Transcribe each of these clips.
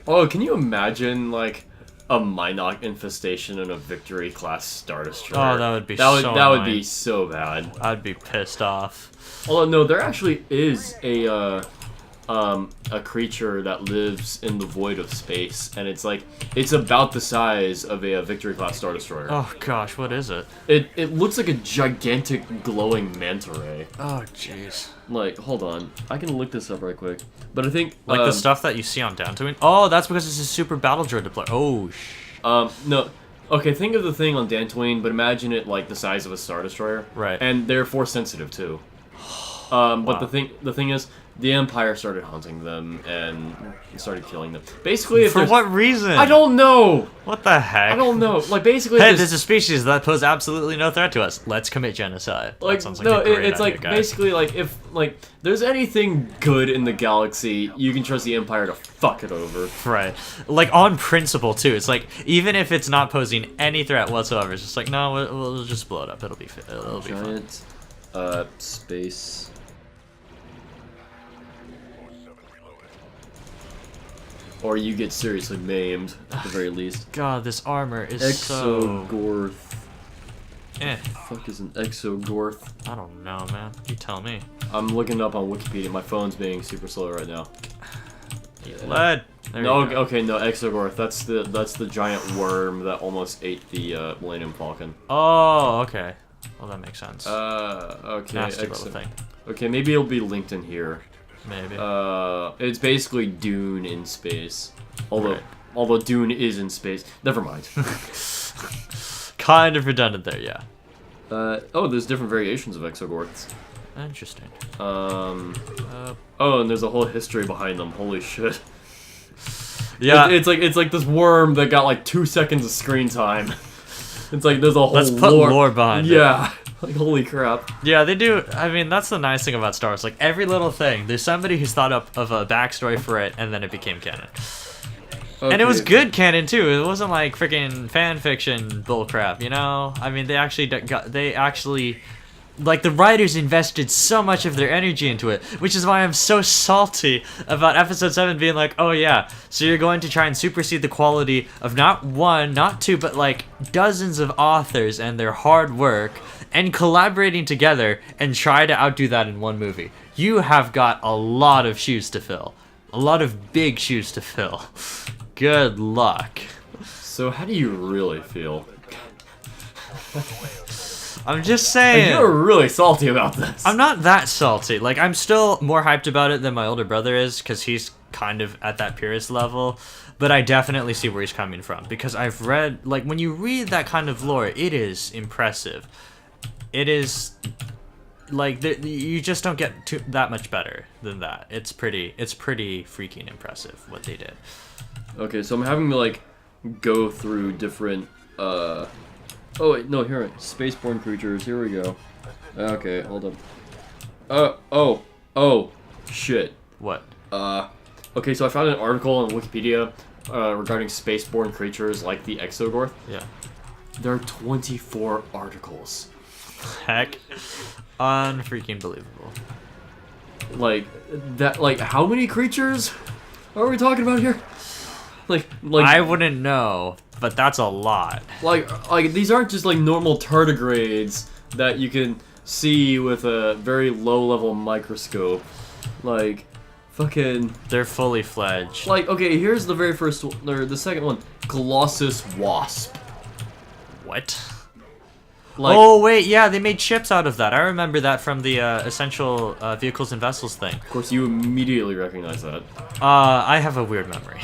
Oh, can you imagine, like, a Minoc infestation in a Victory class Star Destroyer? Oh, that would be that would be so bad. I'd be pissed off. Although, no, there actually is a creature that lives in the void of space, and it's about the size of a Victory class Star Destroyer. Oh gosh, what is it? It looks like a gigantic glowing manta ray. Oh jeez. Like, hold on, I can look this up right quick. But I think like the stuff that you see on Dantooine. Oh, that's because it's a super battle droid deploy. Oh no. Okay, think of the thing on Dantooine, but imagine it like the size of a Star Destroyer. Right. And they're force sensitive too. But the thing is, the Empire started hunting them and started killing them. Basically, if for what reason? I don't know. What the heck? I don't know. Like basically, hey, there's a species that pose absolutely no threat to us. Let's commit genocide. Like, that sounds like a great it's idea, like guys. basically like if like there's anything good in the galaxy, you can trust the Empire to fuck it over. Right. Like on principle too. It's like even if it's not posing any threat whatsoever, it's just like no, we'll just blow it up. It'll be fine. Giant, space. Or you get seriously maimed, at the very least. God, this armor is so... Exogorth. Eh. What the fuck is an Exogorth? I don't know, man. You tell me. I'm looking up on Wikipedia. My phone's being super slow right now. Lead. No, okay, no, Exogorth. That's the giant worm that almost ate the Millennium Falcon. Oh, okay. Well, that makes sense. Okay. Nasty little thing. Okay, maybe it'll be linked in here. Maybe. It's basically Dune in space. Although Dune is in space. Never mind. Kind of redundant there, yeah. Oh, there's different variations of Exogorths. Interesting. Oh, and there's a whole history behind them. Holy shit. Yeah. It's like this worm that got like 2 seconds of screen time. It's like there's a whole Let's put lore behind it. Yeah. Like, holy crap. Yeah, they do. I mean, that's the nice thing about Star Wars. Like, every little thing, there's somebody who's thought up of a backstory for it, and then it became canon. Okay. And it was good canon, too. It wasn't like freaking fan fiction bullcrap, you know? I mean, they actually, like, the writers invested so much of their energy into it, which is why I'm so salty about Episode 7 being like, oh yeah, so you're going to try and supersede the quality of not one, not two, but like dozens of authors and their hard work, and collaborating together and try to outdo that in one movie. You have got a lot of shoes to fill. A lot of big shoes to fill. Good luck. So how do you really feel? I'm just saying. You're really salty about this. I'm not that salty. Like, I'm still more hyped about it than my older brother is, because he's kind of at that purist level. But I definitely see where he's coming from, because I've read, like, when you read that kind of lore, it is impressive. It is, like, you just don't get that much better than that. It's pretty freaking impressive what they did. Okay, so I'm having to, like, go through different, oh, wait, no, here, spaceborne creatures, here we go. Okay, hold up. Oh, shit. What? Okay, so I found an article on Wikipedia, regarding spaceborne creatures like the Exogorth. Yeah. There are 24 articles. Heck. Unfreaking believable. Like, that, like, how many creatures are we talking about here? Like I wouldn't know, but that's a lot. Like these aren't just like normal tardigrades that you can see with a very low-level microscope. Like, fucking... They're fully fledged. Like, okay, here's the very first one, or the second one. Colossus Wasp. What? Like, oh, wait, yeah, they made ships out of that. I remember that from the Essential Vehicles and Vessels thing. Of course, you immediately recognize that. I have a weird memory.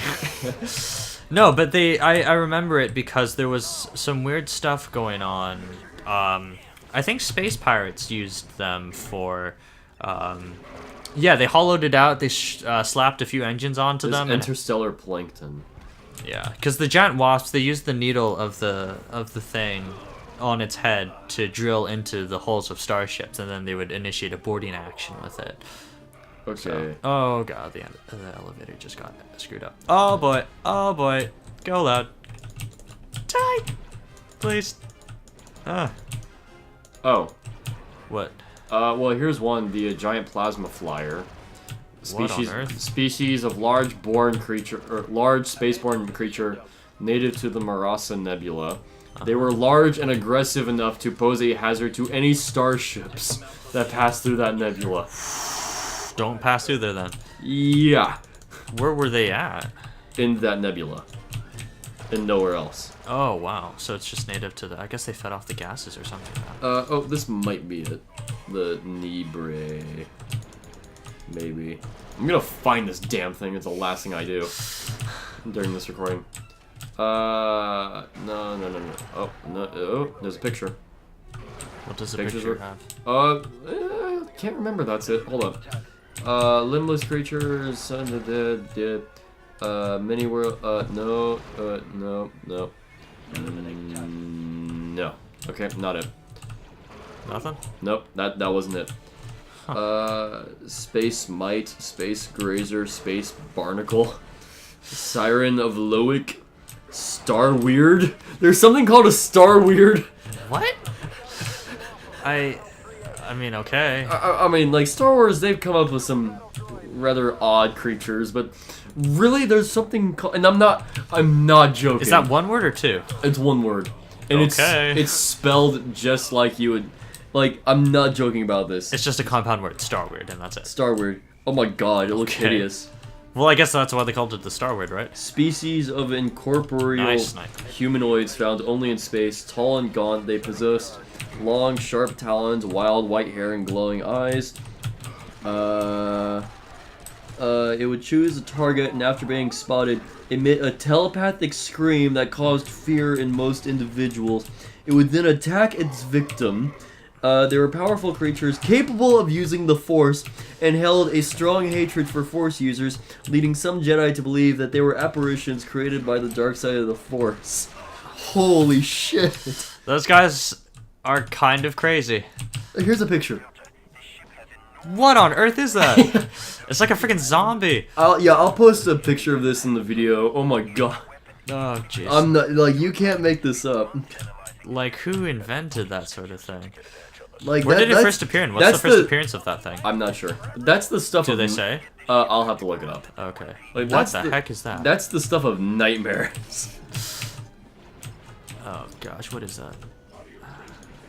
No, but I remember it because there was some weird stuff going on. I think Space Pirates used them for... yeah, they hollowed it out, they slapped a few engines onto them. Interstellar plankton. Yeah, because the giant wasps, they used the needle of the thing on its head to drill into the hulls of starships, and then they would initiate a boarding action with it. Okay. So, oh god, the elevator just got screwed up. Oh boy, go loud. Die, please. Ah. Oh. What? Well, here's one, the giant plasma flyer. What on earth? Species of large spaceborne creature native to the Marasa Nebula. They were large and aggressive enough to pose a hazard to any starships that pass through that nebula. Don't pass through there then. Yeah. Where were they at? In that nebula. And nowhere else. Oh, wow. So it's just native to the... I guess they fed off the gases or something like that. Oh, this might be it. The Nibre. Maybe. I'm gonna find this damn thing. It's the last thing I do during this recording. No. Oh, no. Oh, there's a picture. What does the picture have? Can't remember. That's it. Hold up. Limbless creatures, Son of the Dead, mini world. No. No. Okay, not it. Nothing. Nope. That wasn't it. Huh. Space Mite, Space Grazer, Space Barnacle, Siren of Loic, Star Weird. There's something called a Star Weird. What? I mean, okay. I mean, like, Star Wars, they've come up with some rather odd creatures, but really, there's something called... And I'm not joking. Is that one word or two? It's one word. And it's spelled just like you would... Like, I'm not joking about this. It's just a compound word, Star Weird, and that's it. Star Weird. Oh my god, it looks hideous. Well, I guess that's why they called it the Star Weird, right? Species of incorporeal humanoids found only in space, tall and gaunt, they possessed long, sharp talons, wild white hair, and glowing eyes. It would choose a target, and after being spotted, emit a telepathic scream that caused fear in most individuals. It would then attack its victim. They were powerful creatures capable of using the Force and held a strong hatred for Force users, leading some Jedi to believe that they were apparitions created by the dark side of the Force. Holy shit. Those guys are kind of crazy. Here's a picture. What on earth is that? It's like a freaking zombie. I'll post a picture of this in the video. Oh my god. Oh jeez. I'm not, like, you can't make this up. Like, who invented that sort of thing? Like, where did it first appear in? What's the first appearance of that thing? I'm not sure. That's the stuff. Do they say? I'll have to look it up. Okay. Like, what the heck is that? That's the stuff of nightmares. Oh gosh, what is that?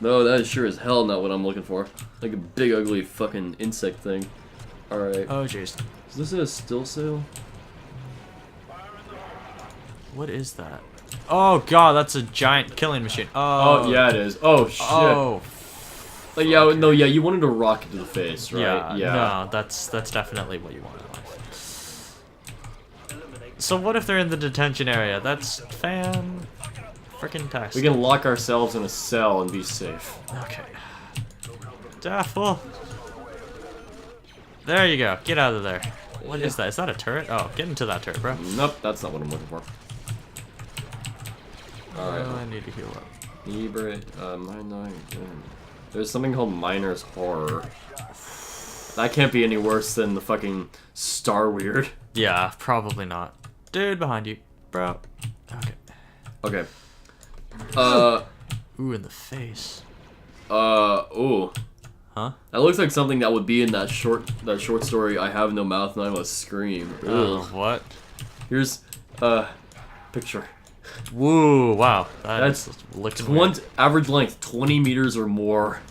No, that is sure as hell not what I'm looking for. Like a big ugly fucking insect thing. Alright. Oh jeez. Is this a still sail? What is that? Oh god, that's a giant killing machine. Oh yeah, it is. Oh shit. Oh. Like, yeah, no, yeah, you wanted a rocket to the face, right? Yeah. No, that's definitely what you want in life. So what if they're in the detention area? That's freaking tastic. We can lock ourselves in a cell and be safe. Okay. Daffle. There you go. Get out of there. What is that? Is that a turret? Oh, get into that turret, bro. Nope, that's not what I'm looking for. Alright. Oh, I need to heal up. There's something called Miner's Horror. That can't be any worse than the fucking Star Weird. Yeah, probably not. Dude, behind you, bro. Okay. Okay. Ooh, in the face. Ooh. Huh? That looks like something that would be in that short story, I Have No Mouth and I Must Scream. Oh, what? Here's, picture. Woo, wow. That's looking weird. Average length, 20 meters or more.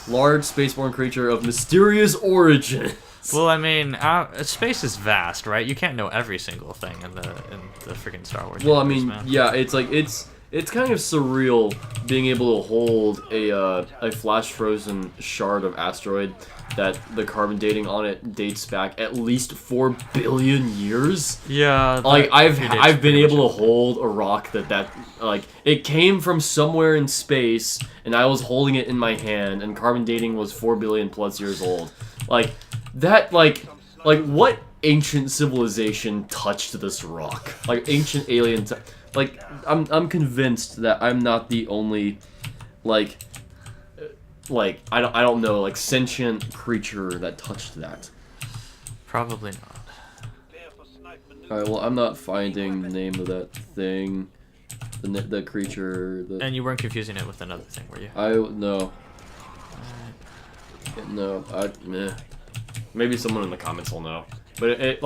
Large spaceborne creature of mysterious origin. Well, I mean, space is vast, right? You can't know every single thing in the freaking Star Wars. Well, I mean, man. yeah, it's like it's kind of surreal being able to hold a flash frozen shard of asteroid that the carbon dating on it dates back at least 4 billion years. Yeah. Like I've been able to hold a rock that like it came from somewhere in space and I was holding it in my hand and carbon dating was 4 billion plus years old. Like that like what ancient civilization touched this rock? Like ancient alien like I'm convinced that I'm not the only like I don't know, like sentient creature that touched that. Probably not. Alright, well, I'm not finding the name of that thing, the creature. And you weren't confusing it with another thing, were you? No. No, meh. Maybe someone in the comments will know. But it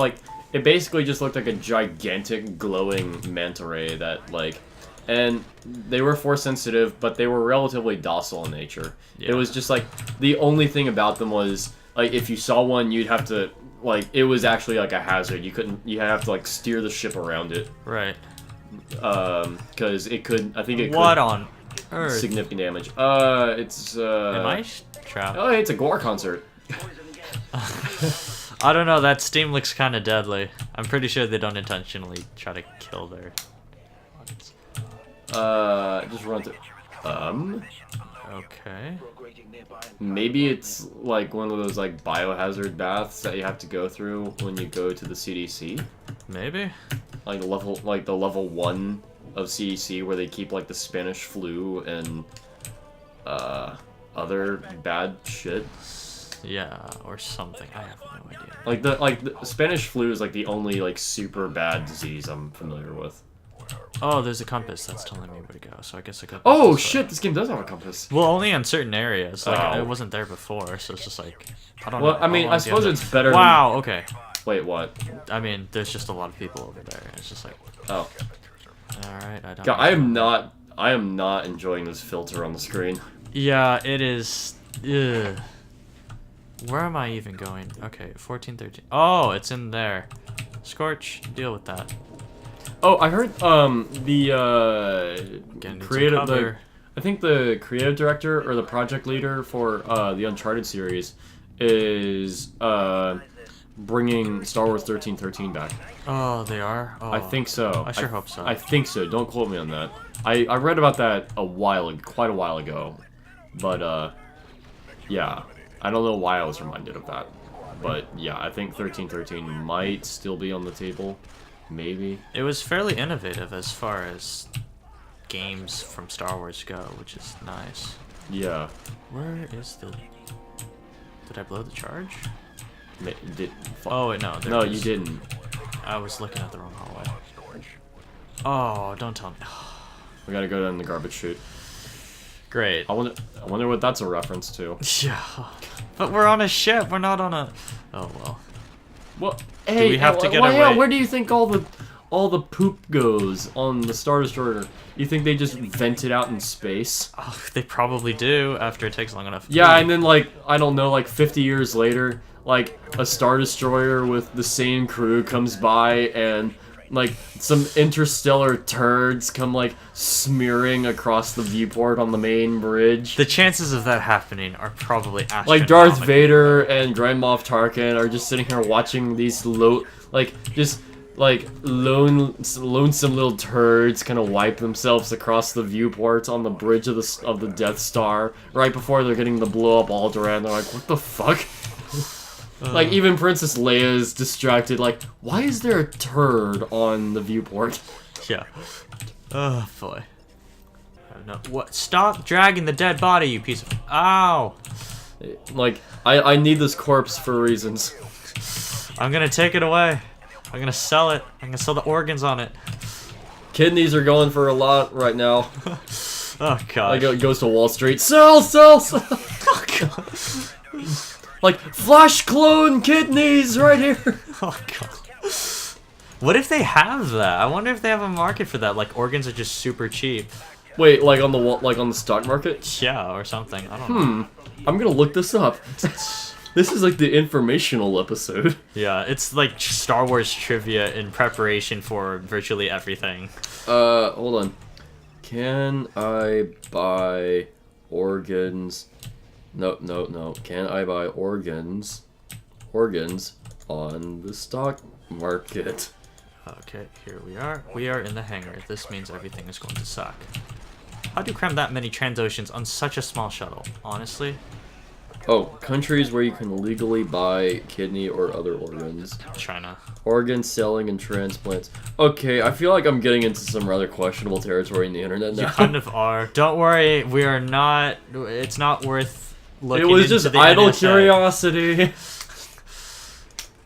basically just looked like a gigantic glowing manta ray that like, and they were force sensitive, but they were relatively docile in nature. Yeah. It was just like the only thing about them was like if you saw one, you'd have to like it was actually like a hazard. You have to like steer the ship around it. Right. Because it could. I think it could. What on earth? Significant damage. It's. Am I trapped? Oh, it's a gore concert. I don't know. That steam looks kind of deadly. I'm pretty sure they don't intentionally try to kill their audience. Just run through. Okay. Maybe it's like one of those like biohazard baths that you have to go through when you go to the CDC. Maybe. Like the level 1 of CDC where they keep like the Spanish flu and other bad shit. Yeah, or something. I have no idea. Like the Spanish flu is like the only like super bad disease I'm familiar with. Oh, there's a compass that's telling me where to go, so I guess I could. Oh shit! This game does have a compass. Well, only in certain areas. Like it wasn't there before, so it's just like I don't know. Well, I mean, I suppose it's better. Wow. Okay. Wait, what? I mean, there's just a lot of people over there. It's just like. Oh. All right. I don't. God, I am not enjoying this filter on the screen. Yeah, it is. Ugh. Where am I even going? Okay, 14, 13. Oh, it's in there. Scorch, deal with that. Oh, I heard the creative I think the creative director or the project leader for the Uncharted series is bringing Star Wars 1313 back. Oh, they are? Oh, I think so. I sure hope so. I think so. Don't quote me on that. I read about that quite a while ago. But yeah. I don't know why I was reminded of that. But yeah, I think 1313 might still be on the table. Maybe. It was fairly innovative as far as games from Star Wars go, which is nice. Yeah. Where is the... Did I blow the charge? Oh, wait, no. No, you didn't. I was looking at the wrong hallway. Oh, don't tell me. We gotta go down the garbage chute. Great. I wonder what that's a reference to. Yeah. But we're on a ship, we're not on a... Oh, well. Well, hey, we have to get yeah, where do you think all the poop goes on the Star Destroyer? You think they just vent it out in space? Oh, they probably do after it takes long enough. Yeah, and then like I don't know, like 50 years later, like a Star Destroyer with the same crew comes by and like some interstellar turds come like smearing across the viewport on the main bridge. The chances of that happening are probably astronomical. Like Darth Vader and Grand Moff Tarkin are just sitting here watching these lonesome little turds kind of wipe themselves across the viewport on the bridge of the Death Star right before they're getting to blow up Alderaan. They're like, what the fuck? Like, even Princess Leia is distracted, like, why is there a turd on the viewport? Yeah. Oh, boy. No. What? Stop dragging the dead body, you piece of... Ow! Like, I need this corpse for reasons. I'm gonna take it away. I'm gonna sell it. I'm gonna sell the organs on it. Kidneys are going for a lot right now. Oh, God. Like, it goes to Wall Street. Sell! Oh, God. Like, flash clone kidneys right here. Oh, God. What if they have that? I wonder if they have a market for that. Like, organs are just super cheap. Wait, like on the stock market? Yeah, or something. I don't know. I'm gonna look this up. This is like the informational episode. Yeah, it's like Star Wars trivia in preparation for virtually everything. Hold on. Can I buy organs? No. Can I buy organs on the stock market? Okay, here we are. We are in the hangar. This means everything is going to suck. How do you cram that many Transoceans on such a small shuttle? Honestly? Oh, countries where you can legally buy kidney or other organs. China. Organ selling and transplants. Okay, I feel like I'm getting into some rather questionable territory in the internet now. You kind of are. Don't worry, we are not... It's not worth looking into. It was just idle curiosity.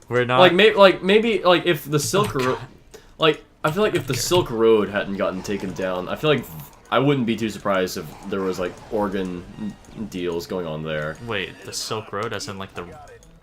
We're not... maybe if the Silk Road... Like, I feel like if the Silk Road hadn't gotten taken down, I feel like I wouldn't be too surprised if there was, like, organ deals going on there. Wait, the Silk Road as in, like, the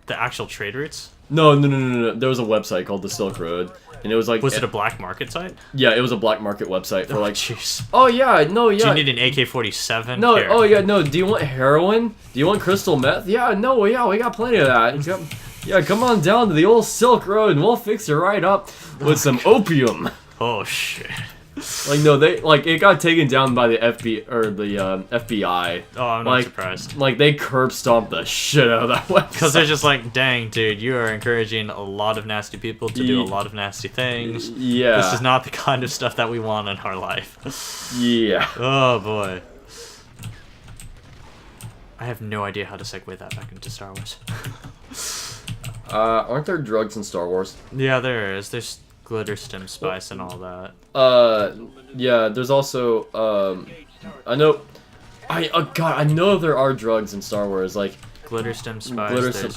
The actual trade routes? No. There was a website called the Silk Road, and it was like. Was it a black market site? Yeah, it was a black market website for like. Jeez. Oh yeah, no, yeah. Do you need an AK-47? No, Here. oh yeah, no. Do you want heroin? Do you want crystal meth? Yeah, no, yeah, we got plenty of that. Yeah, come on down to the old Silk Road, and we'll fix you right up with some opium. Oh shit. Like no, it got taken down by the FBI. Oh, I'm not surprised. Like they curb stomped the shit out of that website. Because they're just like, dang, dude, you are encouraging a lot of nasty people to do a lot of nasty things. Yeah. This is not the kind of stuff that we want in our life. Yeah. Oh boy. I have no idea how to segue that back into Star Wars. Aren't there drugs in Star Wars? Yeah, there is. There's glitter stem spice and all that. Yeah, there's also, I know there are drugs in Star Wars, like... Glitter stem spice, glitter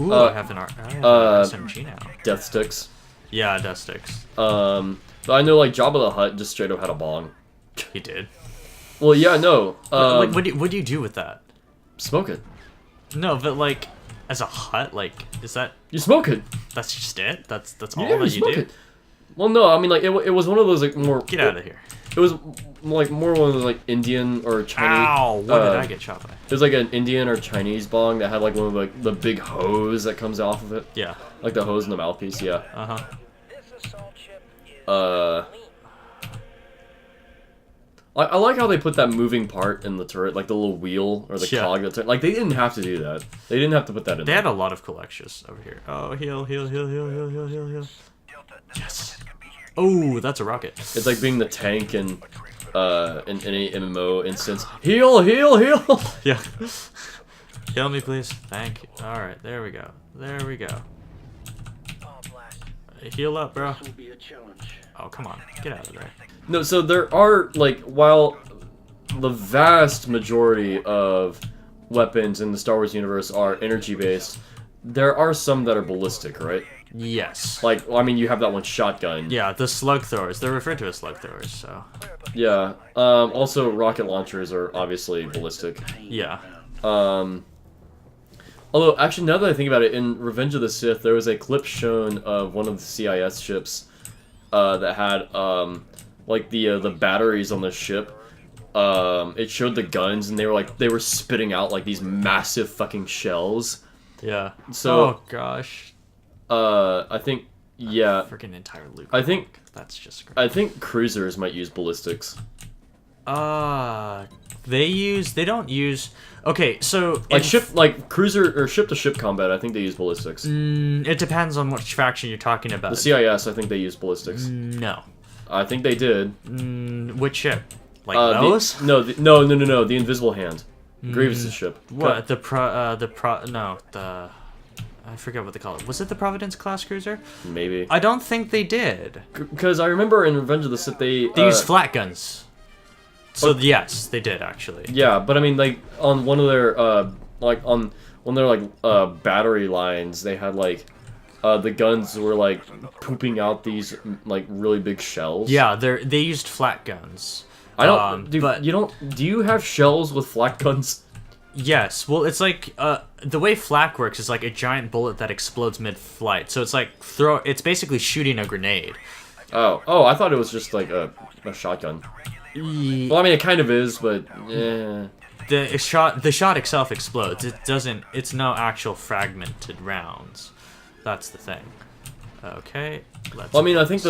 Ooh, I have an SMG now. Death sticks. Yeah, death sticks. But I know, like, Jabba the Hutt just straight up had a bong. He did? Well, yeah, no. Like, what do you do with that? Smoke it. No, but, like, as a hut, like, is that... You smoke it. That's just it? That's all Yeah, that you do? It. Well, no, I mean, like, it was one of those, like, more... Get out of here. It was, like, more one of those, like, Indian or Chinese... Ow! What did I get shot by? It was, like, an Indian or Chinese bong that had, like, one of, like, the big hose that comes off of it. Yeah. Like, the hose and the mouthpiece, yeah. Uh-huh. I like how they put that moving part in the turret, like the little wheel or the cog. Like, they didn't have to do that. They didn't have to put that in They had a lot of cool extras over here. Oh, heal. Yes. Oh, that's a rocket. It's like being the tank in any MMO instance. Heal! Yeah. Heal me, please. Thank you. Alright, there we go. Heal up, bro. Oh, come on. Get out of there. No, so there are, like, while the vast majority of weapons in the Star Wars universe are energy-based, there are some that are ballistic, right? Yes. Like, I mean, you have that one shotgun. Yeah, the slug throwers. They're referred to as slug throwers, so... Yeah. Also, rocket launchers are obviously ballistic. Yeah. Although, actually, now that I think about it, in Revenge of the Sith, there was a clip shown of one of the CIS ships that had, like, the batteries on the ship. It showed the guns, and they were spitting out, like, these massive fucking shells. Yeah. So, oh, gosh. I think, yeah. Freaking entire loot. I think... That's just great. I think cruisers might use ballistics. They don't use... Okay, so... Like, cruiser, or ship-to-ship combat, I think they use ballistics. It depends on which faction you're talking about. The CIS, I think they use ballistics. No. I think they did. Which ship? Like those? No, the Invisible Hand. Grievous' ship. What? I forget what they call it. Was it the Providence class cruiser? Maybe. I don't think they did. Because I remember in Revenge of the Sith they used flat guns. So yes, they did actually. Yeah, but I mean, like on one of their battery lines, they had like the guns were like pooping out these like really big shells. Yeah, they used flat guns. I don't. Do you have shells with flat guns? Yes. Well, it's like the way flak works is like a giant bullet that explodes mid-flight. So it's like it's basically shooting a grenade. Oh, I thought it was just like a shotgun. Well, I mean, it kind of is, but yeah. The shot itself explodes. It's no actual fragmented rounds. That's the thing. Okay. Well, I mean, I think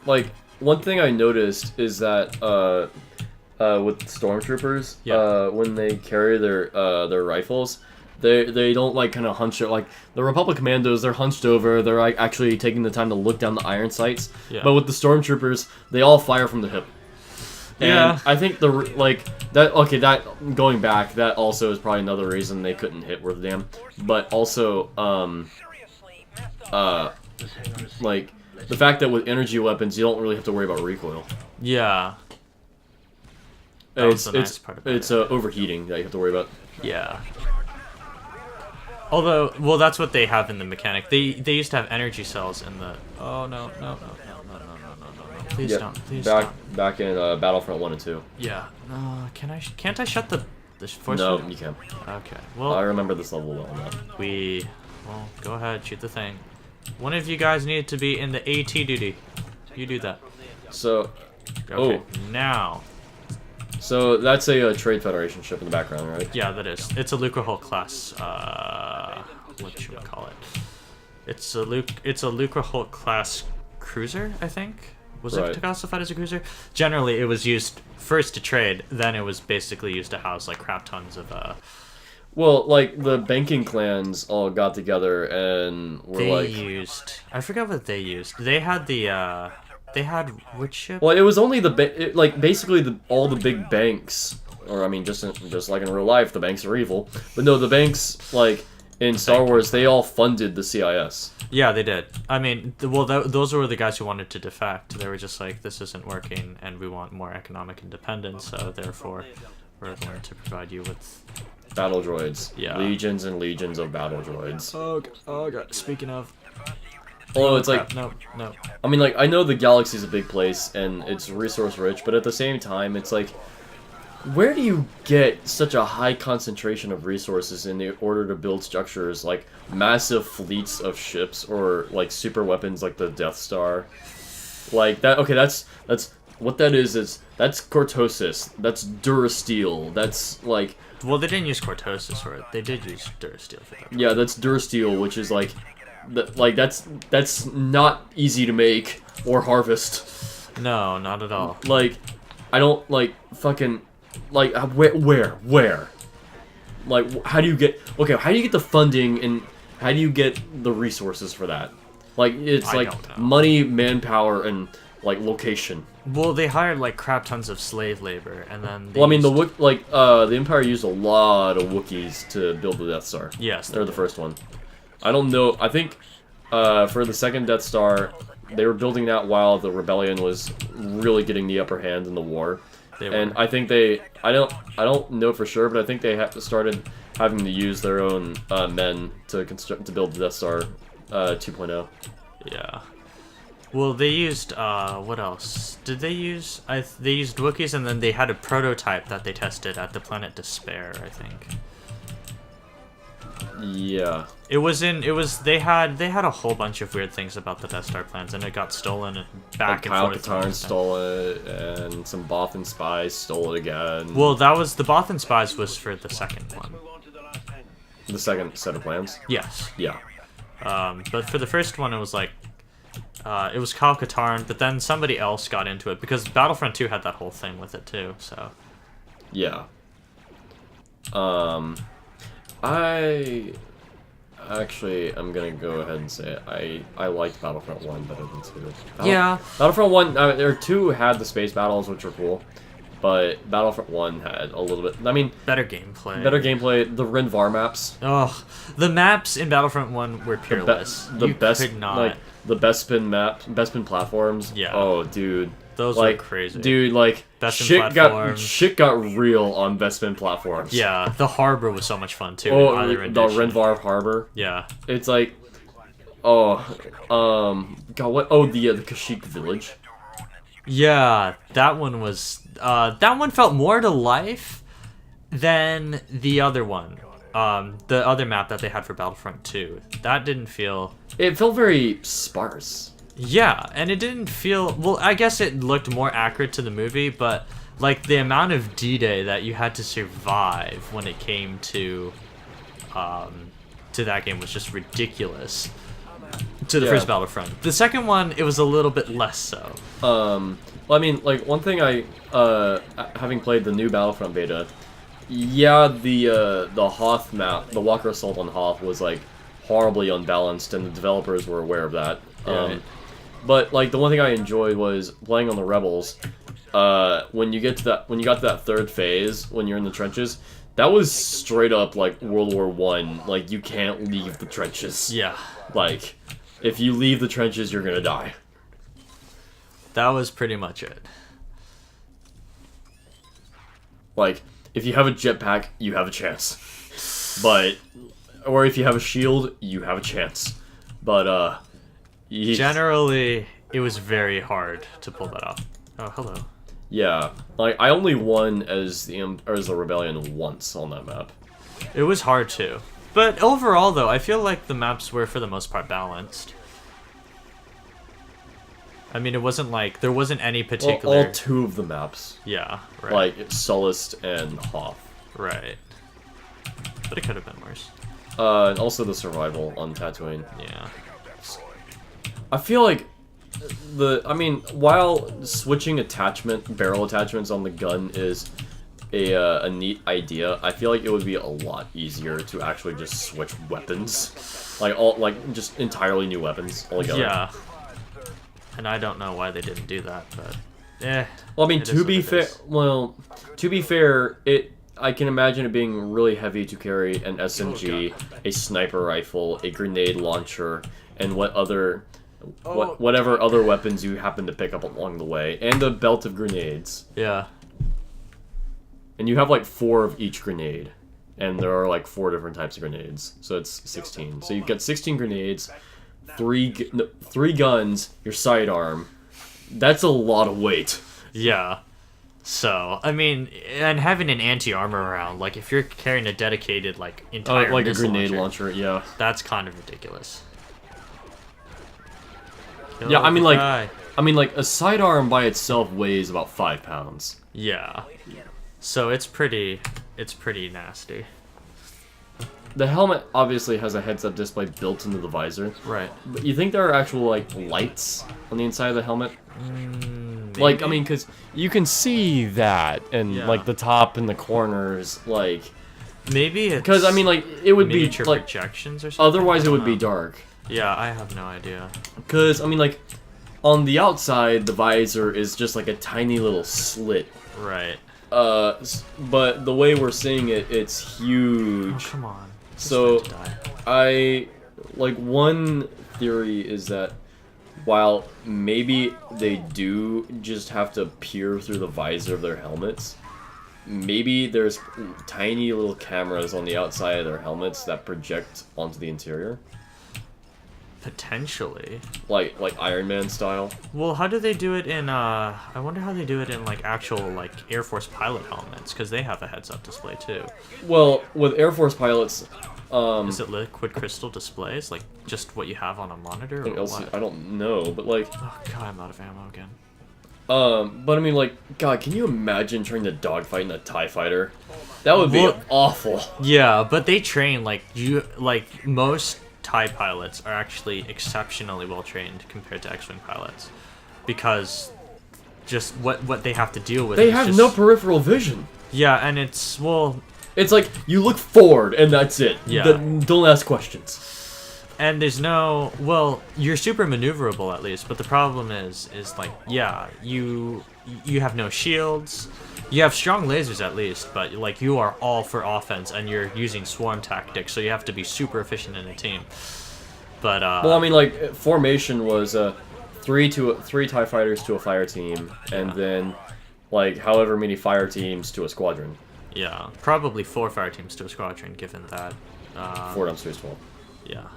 like one thing I noticed is that with stormtroopers, when they carry their rifles, they don't like kind of hunch it. Like the Republic Commandos, they're hunched over. They're like actually taking the time to look down the iron sights. Yeah. But with the stormtroopers, they all fire from the hip. And yeah. I think that going back, that also is probably another reason they couldn't hit worth a damn. But also, like the fact that with energy weapons, you don't really have to worry about recoil. Yeah. It's overheating that you have to worry about. Yeah. Although, well, that's what they have in the mechanic. They used to have energy cells in the. Oh no. Please don't. Please don't. Back in Battlefront 1 and 2. Yeah. Can't I shut the voice? No, you can't. Okay. Well, I remember this level well enough. well, go ahead, shoot the thing. One of you guys needed to be in the AT duty. You do that. So, Okay, now. So that's a Trade Federation ship in the background, right? Yeah, that is. It's a Lucrehulk class. What should we call it? It's a Lucrehulk class cruiser, I think. Was it classified as a cruiser? Generally, it was used first to trade, then it was basically used to house like crap tons of. Well, like the banking clans all got together and were I forgot what they used. They had the. They had which ship? Well, it was only basically all the big banks, or I mean, just like in real life, the banks are evil. But no, the banks like in Star Wars, they all funded the CIS. Yeah, they did. I mean, those were the guys who wanted to defect. They were just like, this isn't working, and we want more economic independence. So therefore, we're going to provide you with battle droids. Yeah, legions and legions of battle droids. Oh god. Speaking of. Oh, it's crap. like no. I mean, like I know the galaxy's a big place and it's resource rich, but at the same time, it's like, where do you get such a high concentration of resources in order to build structures like massive fleets of ships or like super weapons like the Death Star, like that? Okay, that's what that is that's cortosis, that's Durasteel, that's like. Well, they didn't use cortosis for it. They did use Durasteel for that. Yeah, that's Durasteel, which is like. That's not easy to make or harvest. No, not at all. Like, I don't like fucking like where? Like, how do you get the funding and how do you get the resources for that? Like, it's like money, manpower, and like location. Well, they hired like crap tons of slave labor, and then. Well, I mean, the Empire used a lot of Wookiees to build the Death Star. Yes, they're the first one. I don't know. I think for the second Death Star, they were building that while the Rebellion was really getting the upper hand in the war. And I think I don't know for sure, but I think they started having to use their own men to build the Death Star 2.0. Yeah. Well, they used what else did they use? They used Wookiees, and then they had a prototype that they tested at the planet Despair, I think. Yeah. They had a whole bunch of weird things about the Death Star plans, and it got stolen back and forth. Kyle Katarn stole it, and some Bothan spies stole it again. Well, the Bothan spies was for the second one. The second set of plans? Yes. Yeah. But for the first one, it was like, it was Kyle Katarn, but then somebody else got into it, because Battlefront 2 had that whole thing with it too, so. Yeah. I actually am gonna go ahead and say it. I liked Battlefront 1 better than 2. Yeah. Battlefront 1, 2 had the space battles, which were cool, but Battlefront 1 had a little bit. I mean, better gameplay. The Rinvar maps. Oh, the maps in Battlefront 1 were peerless. The best spin platforms. Yeah. Oh, dude. Those were crazy. Dude, like, shit got real on Bespin platforms. Yeah, the harbor was so much fun, too. Oh, the Renvar Harbor. Yeah. It's like, God, what? Oh, the Kashyyyk Village. Yeah, that one was, that one felt more to life than the other one. The other map that they had for Battlefront 2. That didn't feel... It felt very sparse. Yeah, and it didn't feel... Well, I guess it looked more accurate to the movie, but, like, the amount of D-Day that you had to survive when it came to that game was just ridiculous. To the first Battlefront. The second one, it was a little bit less so. Well, I mean, like, one thing having played the new Battlefront beta, yeah, the Hoth map, the Walker Assault on Hoth was, like, horribly unbalanced, and the developers were aware of that. Right. But like the one thing I enjoyed was playing on the Rebels. When you got to that third phase, when you're in the trenches, that was straight up like World War I. Like, you can't leave the trenches. Yeah. Like, if you leave the trenches, you're gonna die. That was pretty much it. Like, if you have a jetpack, you have a chance. Or if you have a shield, you have a chance. But, generally, it was very hard to pull that off. Oh, hello. Yeah, like, I only won as the Rebellion once on that map. It was hard too. But overall, though, I feel like the maps were, for the most part, balanced. I mean, it wasn't like... There wasn't any particular... Well, all 2 of the maps. Yeah, right. Like, Sullust and Hoth. Right. But it could have been worse. And also the survival on Tatooine. Yeah. I feel like... I mean, while switching barrel attachments on the gun is a neat idea, I feel like it would be a lot easier to actually just switch weapons. Like, just entirely new weapons altogether. Yeah. And I don't know why they didn't do that, but... Well, I mean, to be fair, I can imagine it being really heavy to carry an SMG, a sniper rifle, a grenade launcher, and whatever other weapons you happen to pick up along the way, and a belt of grenades. Yeah. And you have like 4 of each grenade, and there are like 4 different types of grenades, so it's 16. So you've got 16 grenades, 3 guns, your sidearm. That's a lot of weight. Yeah. So, I mean, and having an anti-armor around, like, if you're carrying a dedicated, like, entire like a missile grenade launcher, yeah. That's kind of ridiculous. Yeah, I mean, like, a sidearm by itself weighs about 5 pounds. Yeah. So it's pretty nasty. The helmet obviously has a heads-up display built into the visor. Right. But you think there are actual, like, lights on the inside of the helmet? Like, I mean, because you can see that, and, like, the top and the corners, like... Maybe it's... Because, I mean, like, it would be, like... projections or something? Otherwise, it would be dark. Yeah, I have no idea. Because, I mean, like, on the outside, the visor is just, like, a tiny little slit. Right. But the way we're seeing it, it's huge. Oh, come on. So, one theory is that while maybe they do just have to peer through the visor of their helmets, maybe there's tiny little cameras on the outside of their helmets that project onto the interior. Potentially. Like Iron Man style. Well, how do they do it in, I wonder how they do it in, like, actual, like, Air Force pilot helmets, because they have a heads-up display, too. Well, with Air Force pilots, is it liquid crystal displays? Like, just what you have on a monitor, or what? I don't know, but, like... Oh, God, I'm out of ammo again. But I mean, like, God, can you imagine trying to dogfight in a TIE fighter? That would be awful. Yeah, but they train, like, most TIE pilots are actually exceptionally well trained compared to X-Wing pilots, because just what they have to deal with. They have no peripheral vision. Yeah, and it's like you look forward and that's it. Yeah. Don't ask questions. And there's you're super maneuverable at least, but the problem is like, yeah, you have no shields. You have strong lasers at least, but like you are all for offense, and you're using swarm tactics, so you have to be super efficient in a team. But well, I mean, like formation was 3 TIE fighters to a fire team, and then like however many fire teams to a squadron. Yeah, probably 4 fire teams to a squadron, given that. 4 dumpsters 12. Yeah.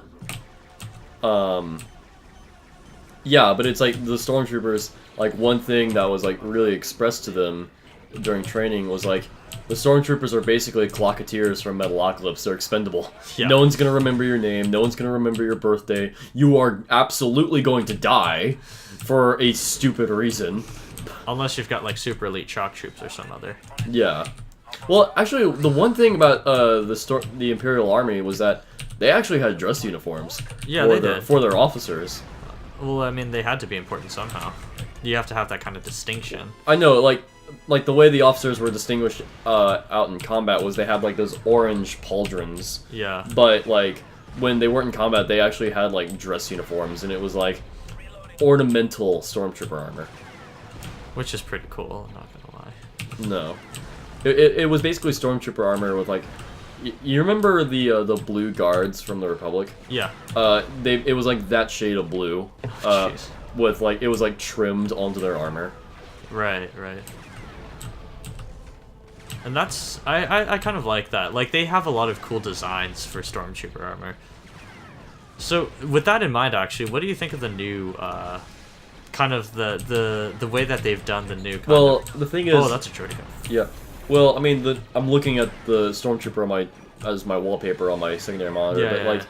Yeah, but it's like the stormtroopers. Like one thing that was like really expressed to them during training was like the stormtroopers are basically clocketeers from Metalocalypse. They're expendable. Yeah. No one's gonna remember your name. No one's gonna remember your birthday. You are absolutely going to die for a stupid reason. Unless you've got like super elite shock troops or some other. Yeah. Well, actually, the one thing about the Imperial Army was that they actually had dress uniforms. Yeah, they did. For their officers. Well, I mean, they had to be important somehow. You have to have that kind of distinction. I know, like the way the officers were distinguished out in combat was they had like those orange pauldrons. Yeah. But like when they weren't in combat, they actually had like dress uniforms, and it was like ornamental stormtrooper armor. Which is pretty cool, I'm not gonna lie. No. It was basically stormtrooper armor with like... You remember the blue guards from the Republic? Yeah. It was like that shade of blue. With like... It was like trimmed onto their armor. Right. And that's... I kind of like that. Like, they have a lot of cool designs for stormtrooper armor. So, with that in mind, actually, what do you think of the new... kind of the way that they've done the new the thing is... Oh, that's a droid. Yeah. Well, I mean, I'm looking at the stormtrooper on my as my wallpaper on my secondary monitor. Yeah,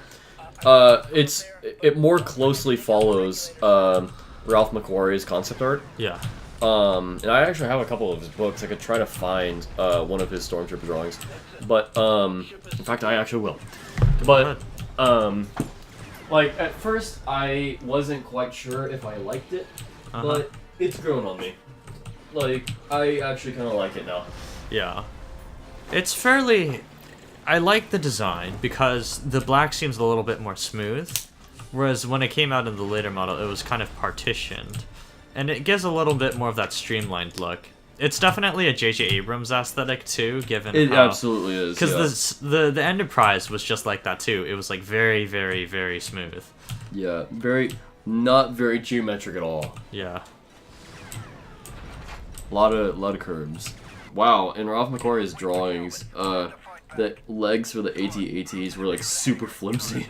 but it more closely follows Ralph McQuarrie's concept art. Yeah. And I actually have a couple of his books. I could try to find one of his Stormtrooper drawings, but in fact, I actually will. But like at first, I wasn't quite sure if I liked it, but it's grown on me. Like I actually kind of like it now. Yeah. It's fairly. I like the design because the black seems a little bit more smooth, whereas when it came out in the later model, it was kind of partitioned. And it gives a little bit more of that streamlined look. It's definitely a J.J. Abrams aesthetic too, given it how, absolutely is. Because the Enterprise was just like that too. It was like very, very, very smooth. Yeah, not very geometric at all. Yeah. A lot of curves. Wow, in Ralph McQuarrie's drawings, the legs for the AT-ATs were like super flimsy.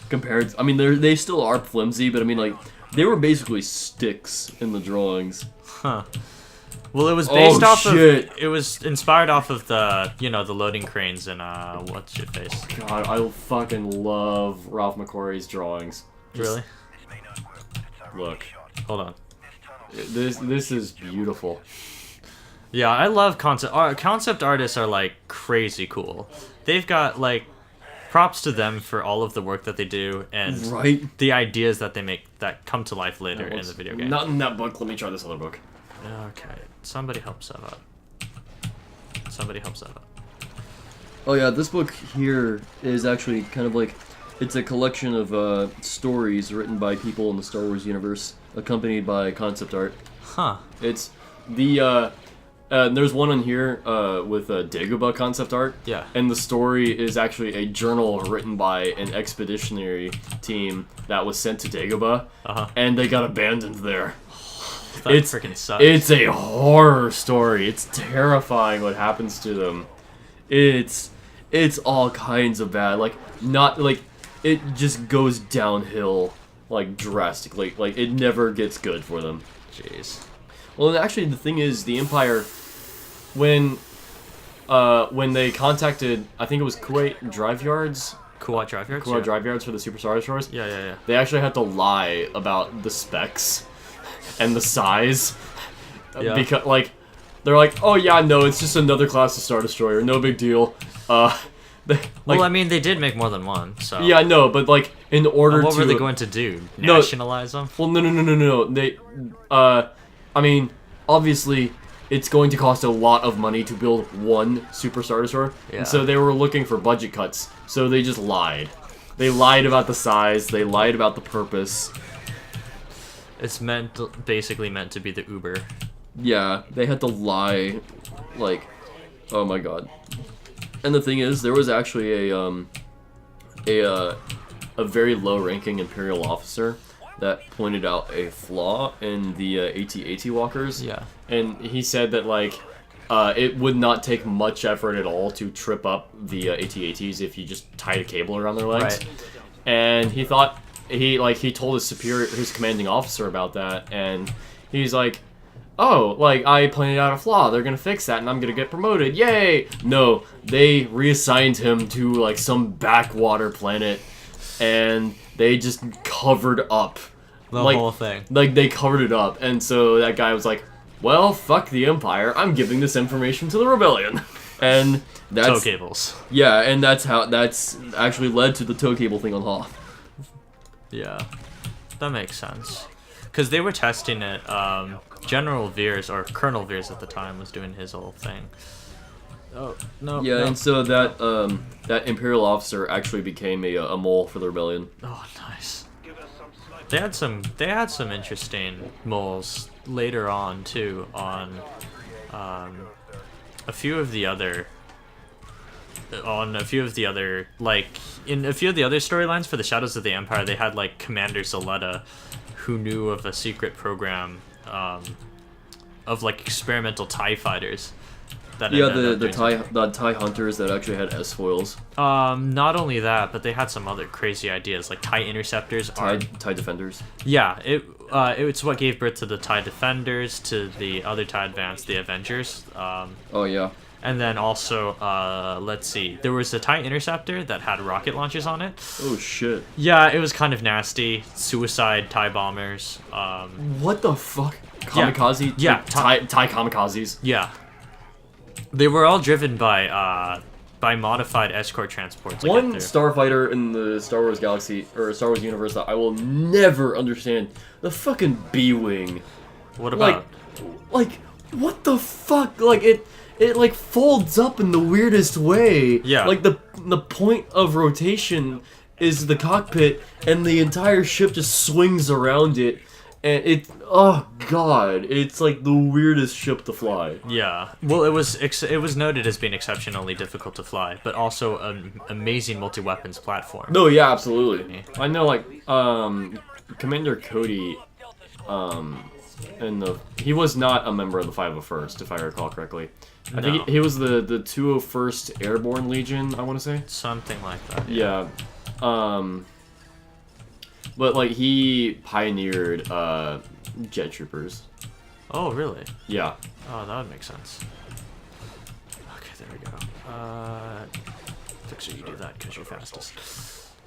Compared, I mean, they still are flimsy, but I mean like they were basically sticks in the drawings. Huh. Well, it was based off shit. of. It was inspired off of the the loading cranes and what's your face? God, I fucking love Ralph McQuarrie's drawings. Really? Look. Hold on. This is beautiful. Yeah, I love concept art. Concept artists are like crazy cool. They've got like props to them for all of the work that they do and the ideas that they make that come to life later in the video game. Not in that book. Let me try this other book. Okay, somebody help Sev out. Somebody help Sev out. Oh yeah, this book here is actually kind of like, it's a collection of stories written by people in the Star Wars universe, accompanied by concept art. Huh. It's the there's one on here with Dagobah concept art. Yeah. And the story is actually a journal written by an expeditionary team that was sent to Dagobah, and they got abandoned there. That freaking sucks. It's a horror story. It's terrifying what happens to them. It's all kinds of bad. Like not like it just goes downhill like drastically. Like it never gets good for them. Jeez. Well, actually, the thing is, the Empire, when they contacted, I think it was Kuwait Drive Yards. Kuwait Drive Yards. Kuwait Drive Yards for the Super Star Destroyers. Yeah. They actually had to lie about the specs and the size, because like they're like, oh yeah, no, it's just another class of Star Destroyer, no big deal. Well, I mean, they did make more than one, so. Yeah, no, but like in order what to. were they going to do? Nationalize them? Well, no. They, I mean, obviously, it's going to cost a lot of money to build one Super Star Destroyer, and so they were looking for budget cuts. So they just lied. They lied about the size. They lied about the purpose. It's basically meant to be the Uber. Yeah, they had to lie, like, oh my god. And the thing is, there was actually a very low-ranking Imperial officer that pointed out a flaw in the AT-AT walkers. Yeah. And he said that like it would not take much effort at all to trip up the AT-ATs if you just tied a cable around their legs. Right. And he thought he told his commanding officer about that, and he's like, oh, like, I pointed out a flaw, they're gonna fix that, and I'm gonna get promoted, yay! No, they reassigned him to, like, some backwater planet, and they just covered up. The whole thing. Like, they covered it up, and so that guy was like, well, fuck the Empire, I'm giving this information to the Rebellion. And that's... Tow cables. Yeah, and that's actually led to the tow cable thing on Hoth. Yeah, that makes sense. Because they were testing it, General Veers, or Colonel Veers at the time, was doing his whole thing. Oh, no. Yeah, no. and so that Imperial officer actually became a mole for the Rebellion. Oh, nice. They had some interesting moles later on, too, on a few of the other... like, in a few of the other storylines for the Shadows of the Empire, they had, like, Commander Zaletta, who knew of a secret program of, like, experimental TIE fighters. That the TIE hunters that actually had S-foils. Not only that, but they had some other crazy ideas, like TIE interceptors. TIE defenders. Yeah, it's what gave birth to the TIE defenders, to the other TIE advance, the Avengers. Oh, yeah. And then also, let's see, there was a TIE Interceptor that had rocket launches on it. Oh shit. Yeah, it was kind of nasty. Suicide TIE bombers. What the fuck? Kamikaze? Yeah. TIE kamikazes? Yeah. They were all driven by modified escort transports. One starfighter in the Star Wars galaxy, or Star Wars universe that I will never understand. The fucking B-Wing. What about? Like, what the fuck? Like, it like folds up in the weirdest way. Yeah. Like the point of rotation is the cockpit, and the entire ship just swings around it, and oh god, it's like the weirdest ship to fly. Yeah. Well, it was noted as being exceptionally difficult to fly, but also an amazing multi-weapons platform. No, yeah, absolutely. I know, like Commander Cody, he was not a member of the 501st, if I recall correctly. I think he was the 201st Airborne Legion, I want to say. Something like that. Yeah. But like he pioneered jet troopers. Oh, really? Yeah. Oh, that would make sense. Okay, there we go. Fixer, you do that because you're fastest.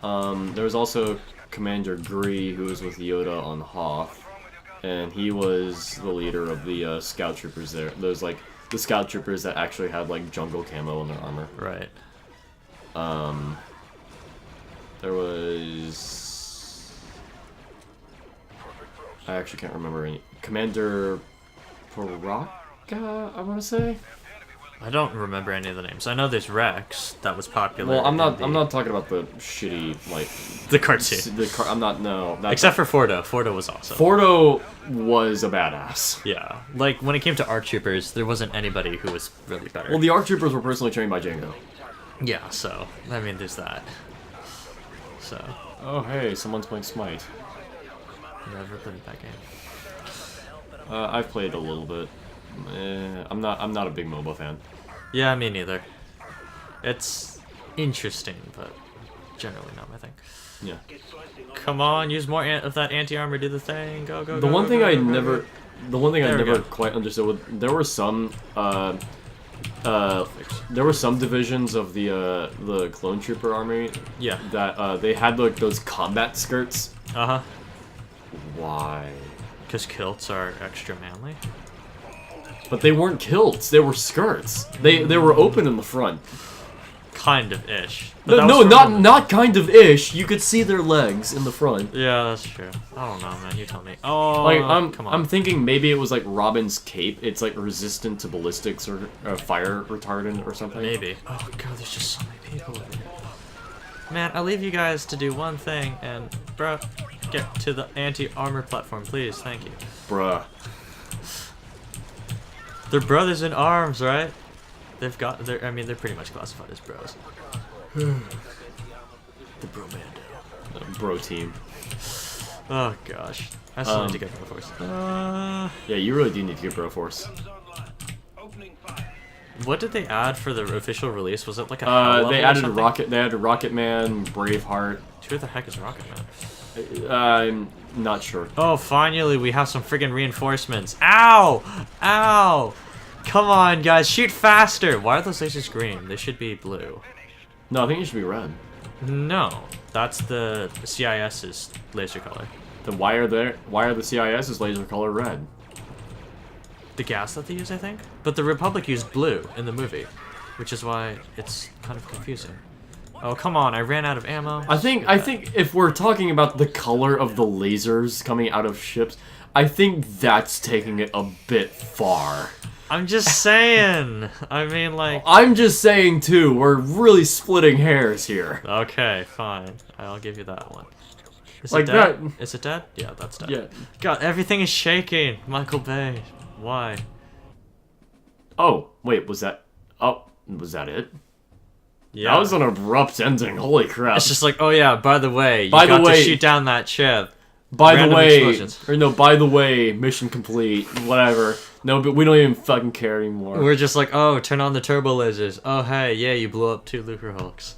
There was also Commander Gree, who was with Yoda on Hoth, and he was the leader of the scout troopers there. Those like the scout troopers that actually had like jungle camo in their armor. Right. There was... I actually can't remember any. Commander Paraka, I want to say. I don't remember any of the names. I know there's Rex that was popular. Well, I'm not talking about the shitty like the cartoon. I'm not no. Except for Fordo. Fordo was awesome. Fordo was a badass. Yeah, like when it came to ARC troopers, there wasn't anybody who was really better. Well, the ARC troopers were personally trained by Django. Yeah, so I mean, there's that. So. Oh hey, someone's playing Smite. Never played that game. I've played a little bit. I'm not a big MOBA fan. Yeah, me neither. It's interesting, but generally not my thing. Yeah. Come on, use more of that anti-armor, do the thing, go, go, The go, one go, thing go, I go, never, go. the one thing I There we never go. quite understood, there were some divisions of the clone trooper army. Yeah. That they had like those combat skirts. Uh-huh. Why? Because kilts are extra manly. But they weren't kilts. They were skirts. They were open in the front. Kind of ish. No, not kind of ish. You could see their legs in the front. Yeah, that's true. I don't know, man. You tell me. Oh, Like come on. I'm thinking maybe it was like Robin's cape. It's like resistant to ballistics or fire retardant or something. Maybe. Oh god, there's just so many people over here. Man, I'll leave you guys to do one thing, and bro, get to the anti-armor platform, please. Thank you. Bruh. They're brothers in arms, right? They've got. I mean, they're pretty much classified as bros. The Bromando. Bro team. Oh gosh, I still need to get Bro Force. Yeah, you really do need to get Bro Force. What did they add for the official release? Was it like a they added Rocket. They added Rocket Man, Braveheart. Who the heck is Rocket Man? I'm not sure. Oh, finally we have some friggin' reinforcements. Ow! Ow! Come on, guys, shoot faster! Why are those lasers green? They should be blue. No, I think it should be red. No, that's the CIS's laser color. Then why are the CIS's laser color red? The gas that they use, I think? But the Republic used blue in the movie, which is why it's kind of confusing. Oh, come on, I ran out of ammo. I think if we're talking about the color of the lasers coming out of ships, I think that's taking it a bit far. I'm just saying. I mean, like... I'm just saying, too, we're really splitting hairs here. Okay, fine. I'll give you that one. Is Like it dead? that- Is it dead? Yeah, that's dead. Yeah. God, everything is shaking. Michael Bay. Why? Oh, wait, was that... Oh, was that it? Yeah. That was an abrupt ending, holy crap. It's just like, oh yeah, by the way, you By the got way- to shoot down that ship. By the Random way... explosions. Or no, by the way, mission complete, whatever. No, but we don't even fucking care anymore. We're just like, oh, turn on the turbo lasers. Oh, hey, yeah, you blew up 2 Lucre Hulks.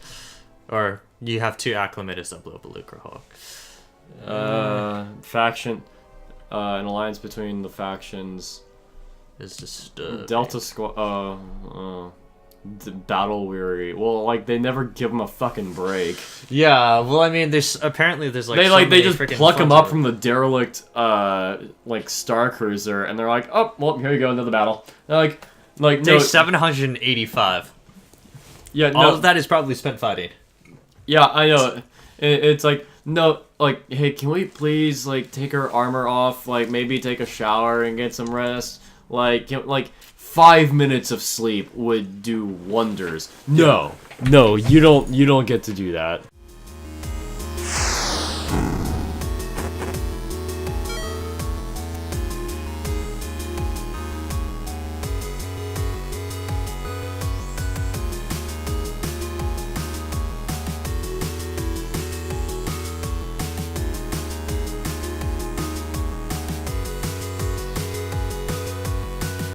Or, you have 2 acclimators that blew up a Lucre Hulk. Faction... an alliance between the factions... It's just, Delta Squad... battle weary. Well, like they never give them a fucking break. Yeah, well, I mean, there's apparently there's like they just pluck them up from from the derelict like Star Cruiser, and they're like, oh, well, here you go, another battle. They're like day no, 785. yeah, All no, of that is probably spent fighting. yeah, I know. It's like no, like hey, can we please like take our armor off, like maybe take a shower and get some rest, like 5 minutes of sleep would do wonders. No, you don't get to do that.